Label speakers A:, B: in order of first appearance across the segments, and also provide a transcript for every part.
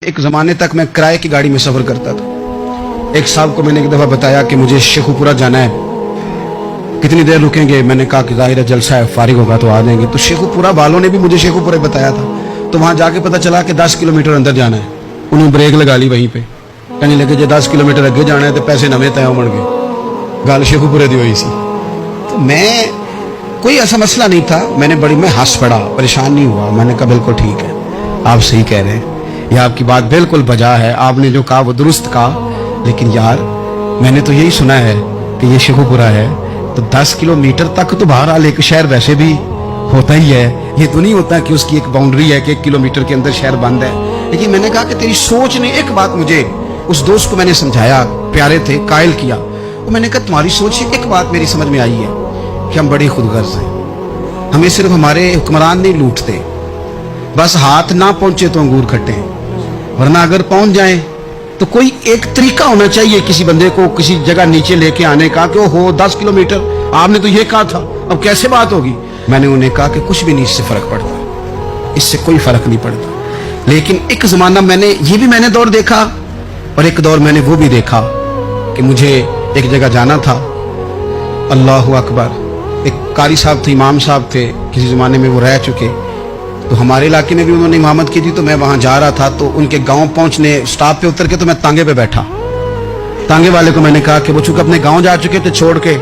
A: एक ज़माने तक मैं किराए की गाड़ी में सफ़र करता था। एक साहब को मैंने एक दफ़ा बताया कि मुझे शेखुपुरा जाना है, कितनी देर रुकेंगे? मैंने कहा कि ज़ाहिर है जलसा है, फारिग होगा तो आ जाएंगे। तो शेखुपुरा वालों ने भी मुझे शेखुपुरा बताया था, तो वहाँ जाके पता चला कि 10 किलोमीटर अंदर जाना है। उन्होंने ब्रेक लगा ली वहीं पे, कहने लगे जो 10 किलोमीटर अगे जाना है तो पैसे नवे तय होण गए। गल शेखुपुरे दी हुई सी। तो मैं कोई ऐसा मसला नहीं था, मैं हंस पड़ा, परेशान नहीं हुआ। मैंने कहा बिल्कुल ठीक है, आप सही कह रहे हैं, यह आपकी बात बिल्कुल बजा है, आपने जो कहा वो दुरुस्त कहा। लेकिन यार मैंने तो यही सुना है कि ये शेखुपुरा है, तो 10 किलोमीटर तक तो बहरहाल एक शहर वैसे भी होता ही है। ये तो नहीं होता कि उसकी एक बाउंड्री है कि 1 किलोमीटर के अंदर शहर बंद है। लेकिन मैंने कहा कि तेरी सोच ने एक बात, मुझे उस दोस्त को मैंने समझाया, प्यारे थे, कायल किया। और मैंने कहा तुम्हारी सोच से एक बात मेरी समझ में आई है कि हम बड़ी खुदगर्ज हैं। हमें सिर्फ हमारे हुक्मरान नहीं लूटते, बस हाथ ना पहुंचे तो अंगूर खट्टे हैं, वरना अगर पहुंच जाए तो कोई एक तरीका होना चाहिए किसी बंदे को किसी जगह नीचे लेके आने का कि हो 10 किलोमीटर आपने तो ये कहा था, अब कैसे बात होगी? मैंने उन्हें कहा कि कुछ भी नहीं इससे फर्क पड़ता, इससे कोई फर्क नहीं पड़ता। लेकिन एक जमाना मैंने दौर देखा, और एक दौर मैंने वो भी देखा कि मुझे एक जगह जाना था। अल्लाहु अकबर। एक कारी साहब थे, इमाम साहब थे, किसी जमाने में वो रह चुके, तो हमारे इलाके में भी उन्होंने इमामत की थी। तो मैं वहां जा रहा था, तो उनके गांव पहुंचने स्टॉप पे उतर के तो मैं तांगे पे बैठा। तांगे वाले को मैंने कहा कि वो चूंकि अपने गांव जा चुके थे छोड़ के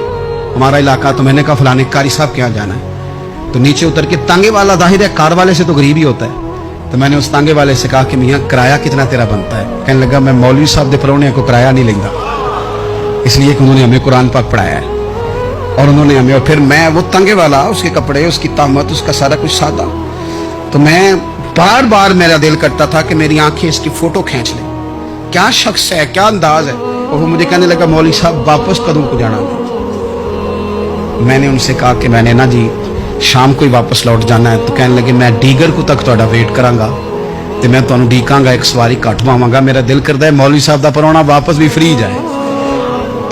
A: हमारा इलाका, तो मैंने कहा फलाने कारी साहब के यहाँ जाना है। तो नीचे उतर के तांगे वाला, जाहिर है कार वाले से तो गरीब ही होता है, तो मैंने उस तांगे वाले से कहा कि मियाँ किराया कितना तेरा बनता है? कहने लगा मैं मौलवी साहब दे परौने को किराया नहीं लेंदा, इसलिए कि उन्होंने हमें कुरान पाक पढ़ाया है और उन्होंने हमें। और फिर मैं वो तांगे वाला, उसके कपड़े, उसकी तामत, उसका सारा कुछ सादा, तो मैं बार बार मेरा दिल करता था कि मेरी आंखें इसकी फोटो खींच लें, क्या शख्स है, क्या अंदाज है। और वो मुझे कहने लगा मौलवी साहब वापस कदों को जाना? मैंने उनसे कहा कि मैंने ना जी शाम को ही वापस लौट जाना है। तो कहने लगे मैं डीगर को तक तुहाडा वेट करांगा ते मैं तुहानू डीकांगा, एक सवारी घट पावांगा। मेरा दिल करता है मौलवी साहब दा परौना वापस भी फ्री जाए।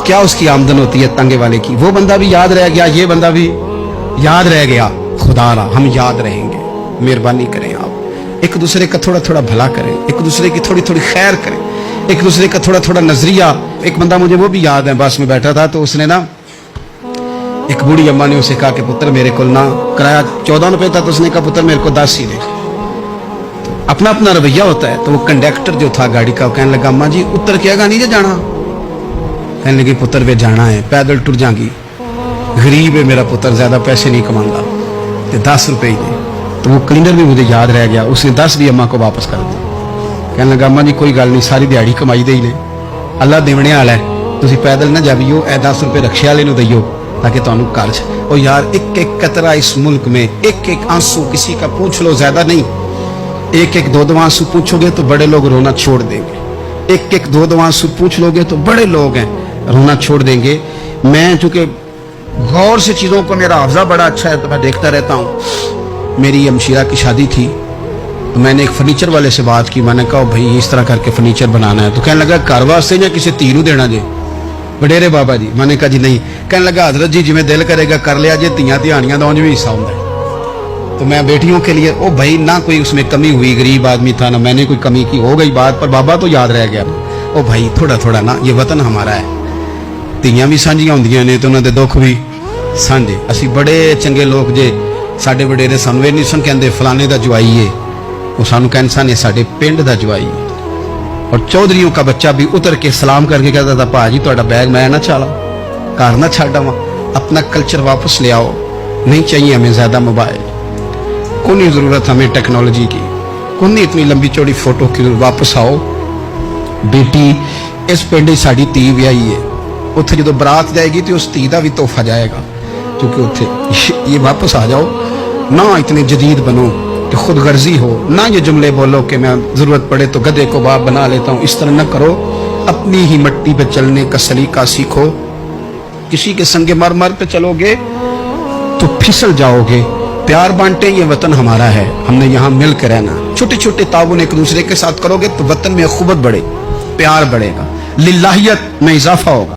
A: क्या उसकी आमदन होती है तांगे वाले की? वो बंदा भी याद रह गया, ये बंदा भी याद रह गया। खुदा रहा हम याद रहेंगे। मेहरबानी करें आप, एक दूसरे का थोड़ा थोड़ा भला करें, एक दूसरे की थोड़ी थोड़ी खैर करें, एक दूसरे का थोड़ा थोड़ा नजरिया। एक बंदा मुझे वो भी याद है, बस में बैठा था, तो उसने ना, एक बूढ़ी अम्मा ने उसे कहा कि पुत्र मेरे को ना किराया 14 रुपए था, तो उसने कहा पुत्र मेरे को 10 ही दे। तो अपना अपना रवैया होता है। तो वो कंडक्टर जो था गाड़ी का, कहने लगा अम्मा जी उतर के आगा नहीं जाना? कहने लगी पुत्र वे जाना है, पैदल टुर जाएगी, गरीब है मेरा पुत्र, ज्यादा पैसे नहीं कमाऊंगा, तो 10 रुपए ही दे। तो वो क्लीनर भी मुझे याद रह गया, उसने 10 भी अम्मा को वापस कर दिया। कहने लगा अम्मा जी कोई गल नहीं, सारी दिहाड़ी कमाई दे ही ने, अल्लाह देवने वाला है, तुसी पैदल ना जावियो, ए 10 रुपए रक्शे वाले नूं दईओ ताकि तुहानू कर्ज। और यार एक एक कतरा इस मुल्क में, एक एक आंसू किसी का पूछ लो, ज्यादा नहीं, एक एक दो आंसू पूछोगे तो बड़े लोग रोना छोड़ देंगे। एक एक दो आंसू पूछ लोगे तो बड़े लोग हैं रोना छोड़ देंगे। मैं चूंकि गौर से चीजों को, मेरा हाफजा बड़ा अच्छा है, तो मैं देखता रहता हूँ। मेरी अमशीरा की शादी थी, तो मैंने एक फर्नीचर वाले से बात की। मैंने कहा भाई इस तरह करके फर्नीचर बनाना है। तो कहने लगा घर वास्ते या किसी धी नूं देना जे? वडेरे बाबा जी। मैंने कहा जी नहीं। कहने लगा हजरत जी जिवें दिल करेगा कर लिया जे, धीयां धियाणियां दा उंज भी हिस्सा होंदा है। तो मैं बेटियों के लिए, ओ भाई ना कोई उसमें कमी हुई, गरीब आदमी था ना मैंने कोई कमी की, हो गई बात, पर बाबा तो याद रह गया। ओ भाई थोड़ा थोड़ा ना, ये वतन हमारा है, धीयां भी सांझियां होंदियां ने ते उन्हां दे दुख भी सांझे। असी बड़े चंगे लोग जे, साडे वडेरे सानू नहीं सन कहंदे फलाने दा जवाई है, वो सानू कहन सन साडे पिंड दा जवाई है। और चौधरियों का बच्चा भी उतर के सलाम करके कहता था भाजी तुहाडा बैग मैं ना चाला, घर ना छाड़ा वहां, अपना कल्चर वापस ले आओ, नहीं चाहिए हमें ज्यादा मोबाइल, कौन नहीं जरूरत हमें टेक्नोलॉजी की, कौन नहीं इतनी लंबी चौड़ी फोटो की, वापस आओ। बेटी इस पिंड साड़ी धी व्याही है, उत्थे जो बरात जाएगी तो उस धी का भी तोहफा जाएगा, क्योंकि उत्थे ये वापस आ जाओ ना, इतने जदीद बनो कि खुद गर्जी हो ना, ये जुमले बोलो कि मैं जरूरत पड़े तो गधे को बाप बना लेता हूं, इस तरह न करो। अपनी ही मट्टी पे चलने का सलीका सीखो। किसी के संगे मर मर पे चलोगे तो फिसल जाओगे। प्यार बांटे, ये वतन हमारा है, हमने यहाँ मिल कर रहना। छोटे छोटे ताउन एक दूसरे के साथ करोगे तो वतन में खुबत बढ़े, प्यार बढ़ेगा, लिल्लाहियत में इजाफा होगा।